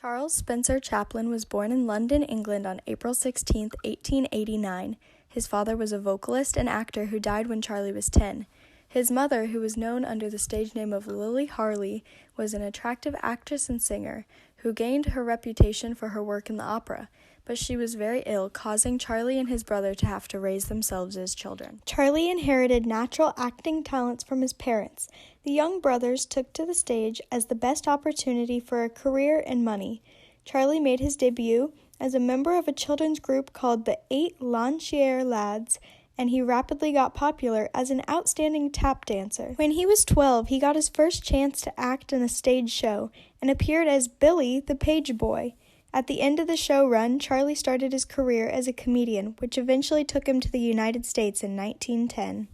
Charles Spencer Chaplin was born in London, England on April 16, 1889. His father was a vocalist and actor who died when Charlie was 10. His mother, who was known under the stage name of Lily Harley, was an attractive actress and singer who gained her reputation for her work in the opera, but she was very ill, causing Charlie and his brother to have to raise themselves as children. Charlie inherited natural acting talents from his parents. The young brothers took to the stage as the best opportunity for a career and money. Charlie made his debut as a member of a children's group called the Eight Lancier Lads, and he rapidly got popular as an outstanding tap dancer. When he was 12, he got his first chance to act in a stage show and appeared as Billy the Page Boy. At the end of the show run, Charlie started his career as a comedian, which eventually took him to the United States in 1910.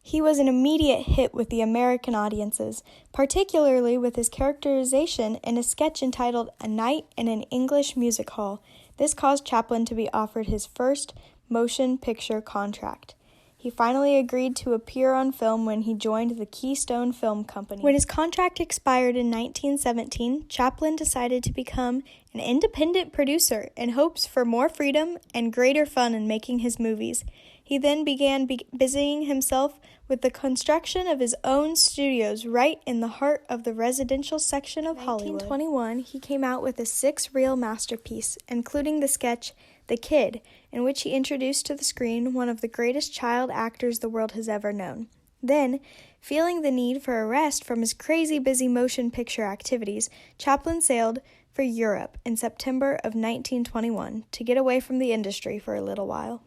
He was an immediate hit with the American audiences, particularly with his characterization in a sketch entitled A Night in an English Music Hall. This caused Chaplin to be offered his first motion picture contract. He finally agreed to appear on film when he joined the Keystone Film Company. When his contract expired in 1917, Chaplin decided to become an independent producer in hopes for more freedom and greater fun in making his movies. He then began busying himself with the construction of his own studios right in the heart of the residential section of Hollywood. In 1921, he came out with a 6-reel masterpiece, including the sketch The Kid, in which he introduced to the screen one of the greatest child actors the world has ever known. Then, feeling the need for a rest from his crazy busy motion picture activities, Chaplin sailed for Europe in September of 1921 to get away from the industry for a little while.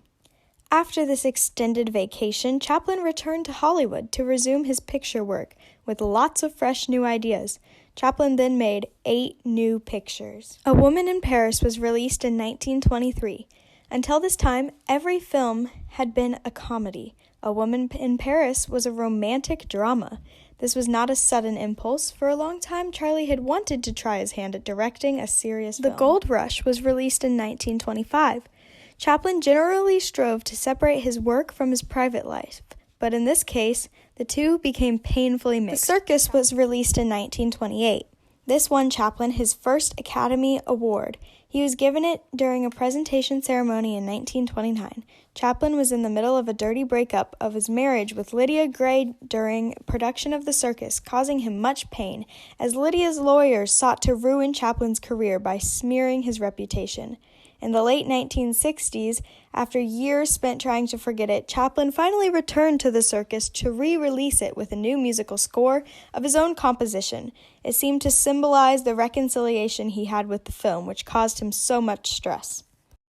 After this extended vacation, Chaplin returned to Hollywood to resume his picture work with lots of fresh new ideas. Chaplin then made 8 new pictures. A Woman in Paris was released in 1923. Until this time, every film had been a comedy. A Woman in Paris was a romantic drama. This was not a sudden impulse. For a long time, Charlie had wanted to try his hand at directing a serious film. The Gold Rush was released in 1925. Chaplin generally strove to separate his work from his private life, but in this case, the two became painfully mixed. The Circus was released in 1928. This won Chaplin his first Academy Award. He was given it during a presentation ceremony in 1929. Chaplin was in the middle of a dirty breakup of his marriage with Lydia Gray during production of The Circus, causing him much pain, as Lydia's lawyers sought to ruin Chaplin's career by smearing his reputation. In the late 1960s, after years spent trying to forget it, Chaplin finally returned to The Circus to re-release it with a new musical score of his own composition. It seemed to symbolize the reconciliation he had with the film, which caused him so much stress.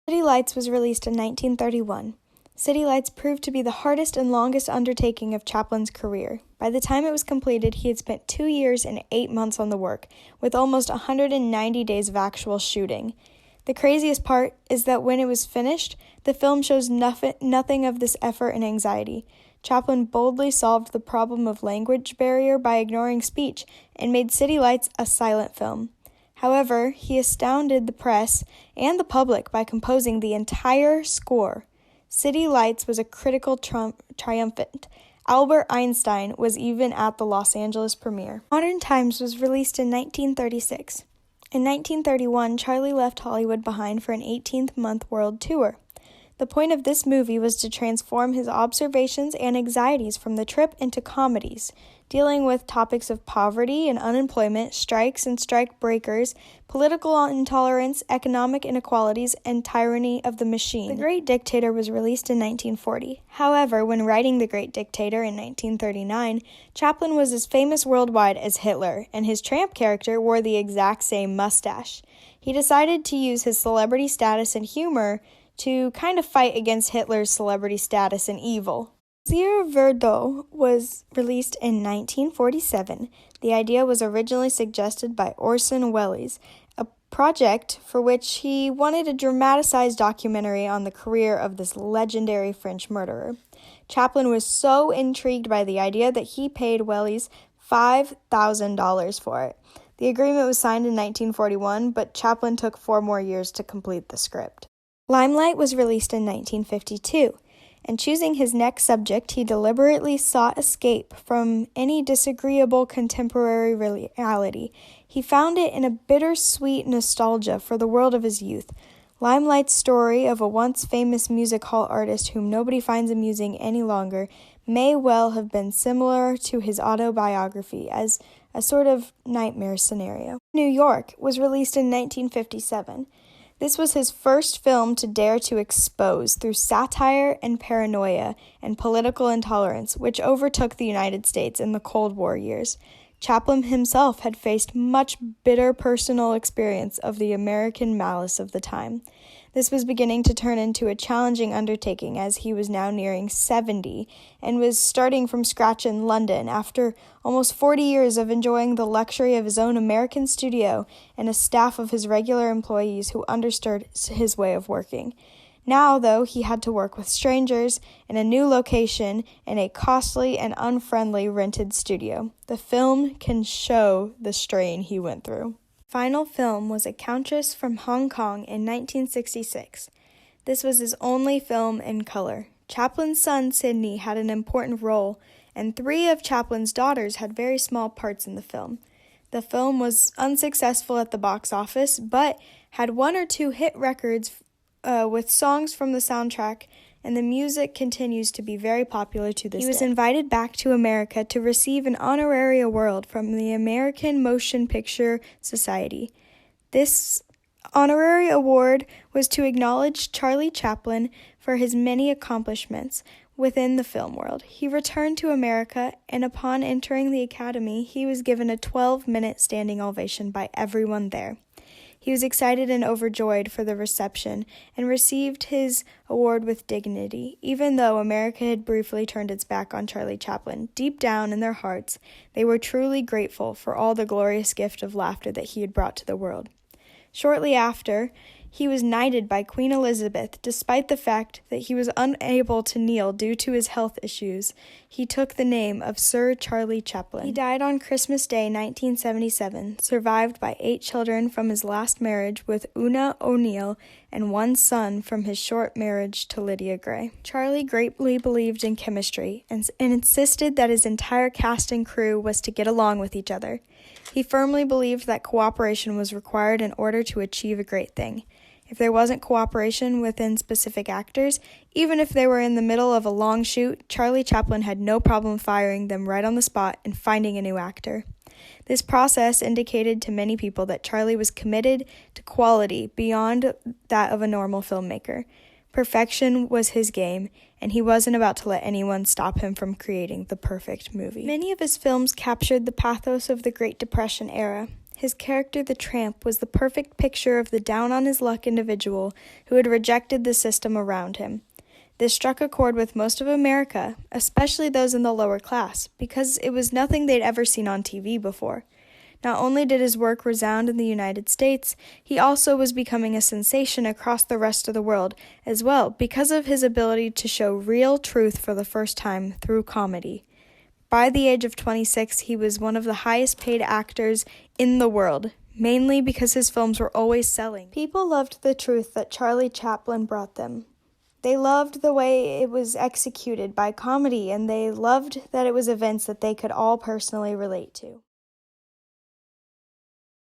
City Lights was released in 1931. City Lights proved to be the hardest and longest undertaking of Chaplin's career. By the time it was completed, he had spent 2 years and 8 months on the work, with almost 190 days of actual shooting. The craziest part is that when it was finished, the film shows nothing of this effort and anxiety. Chaplin boldly solved the problem of language barrier by ignoring speech and made City Lights a silent film. However, he astounded the press and the public by composing the entire score. City Lights was a critical triumphant. Albert Einstein was even at the Los Angeles premiere. Modern Times was released in 1936. In 1931, Charlie left Hollywood behind for an 18-month world tour. The point of this movie was to transform his observations and anxieties from the trip into comedies, dealing with topics of poverty and unemployment, strikes and strike breakers, political intolerance, economic inequalities, and tyranny of the machine. The Great Dictator was released in 1940. However, when writing The Great Dictator in 1939, Chaplin was as famous worldwide as Hitler, and his tramp character wore the exact same mustache. He decided to use his celebrity status and humor to kind of fight against Hitler's celebrity status and evil. Monsieur Verdot was released in 1947. The idea was originally suggested by Orson Welles, a project for which he wanted a dramatized documentary on the career of this legendary French murderer. Chaplin was so intrigued by the idea that he paid Welles $5,000 for it. The agreement was signed in 1941, but Chaplin took 4 more years to complete the script. Limelight was released in 1952. In choosing his next subject, he deliberately sought escape from any disagreeable contemporary reality. He found it in a bittersweet nostalgia for the world of his youth. Limelight's story of a once famous music hall artist whom nobody finds amusing any longer may well have been similar to his autobiography as a sort of nightmare scenario. New York was released in 1957. This was his first film to dare to expose through satire and paranoia and political intolerance, which overtook the United States in the Cold War years. Chaplin himself had faced much bitter personal experience of the American malice of the time. This was beginning to turn into a challenging undertaking as he was now nearing 70 and was starting from scratch in London after almost 40 years of enjoying the luxury of his own American studio and a staff of his regular employees who understood his way of working. Now, though, he had to work with strangers in a new location in a costly and unfriendly rented studio. The film can show the strain he went through. Final film was A Countess from Hong Kong in 1966. This was his only film in color. Chaplin's son, Sidney, had an important role, and 3 of Chaplin's daughters had very small parts in the film. The film was unsuccessful at the box office, but had 1 or 2 hit records with songs from the soundtrack, and the music continues to be very popular to this day. He was invited back to America to receive an honorary award from the American Motion Picture Society. This honorary award was to acknowledge Charlie Chaplin for his many accomplishments within the film world. He returned to America, and upon entering the Academy, he was given a 12-minute standing ovation by everyone there. He was excited and overjoyed for the reception and received his award with dignity. Even though America had briefly turned its back on Charlie Chaplin, deep down in their hearts, they were truly grateful for all the glorious gift of laughter that he had brought to the world. Shortly after, he was knighted by Queen Elizabeth, despite the fact that he was unable to kneel due to his health issues. He took the name of Sir Charlie Chaplin. He died on Christmas Day, 1977, survived by 8 children from his last marriage with Una O'Neill and 1 son from his short marriage to Lydia Gray. Charlie greatly believed in chemistry and insisted that his entire cast and crew was to get along with each other. He firmly believed that cooperation was required in order to achieve a great thing. If there wasn't cooperation within specific actors, even if they were in the middle of a long shoot, Charlie Chaplin had no problem firing them right on the spot and finding a new actor. This process indicated to many people that Charlie was committed to quality beyond that of a normal filmmaker. Perfection was his game, and he wasn't about to let anyone stop him from creating the perfect movie. Many of his films captured the pathos of the Great Depression era. His character, the tramp, was the perfect picture of the down-on-his-luck individual who had rejected the system around him. This struck a chord with most of America, especially those in the lower class, because it was nothing they'd ever seen on TV before. Not only did his work resound in the United States, he also was becoming a sensation across the rest of the world as well, because of his ability to show real truth for the first time through comedy. By the age of 26, he was one of the highest paid actors in the world, mainly because his films were always selling. People loved the truth that Charlie Chaplin brought them. They loved the way it was executed by comedy, and they loved that it was events that they could all personally relate to.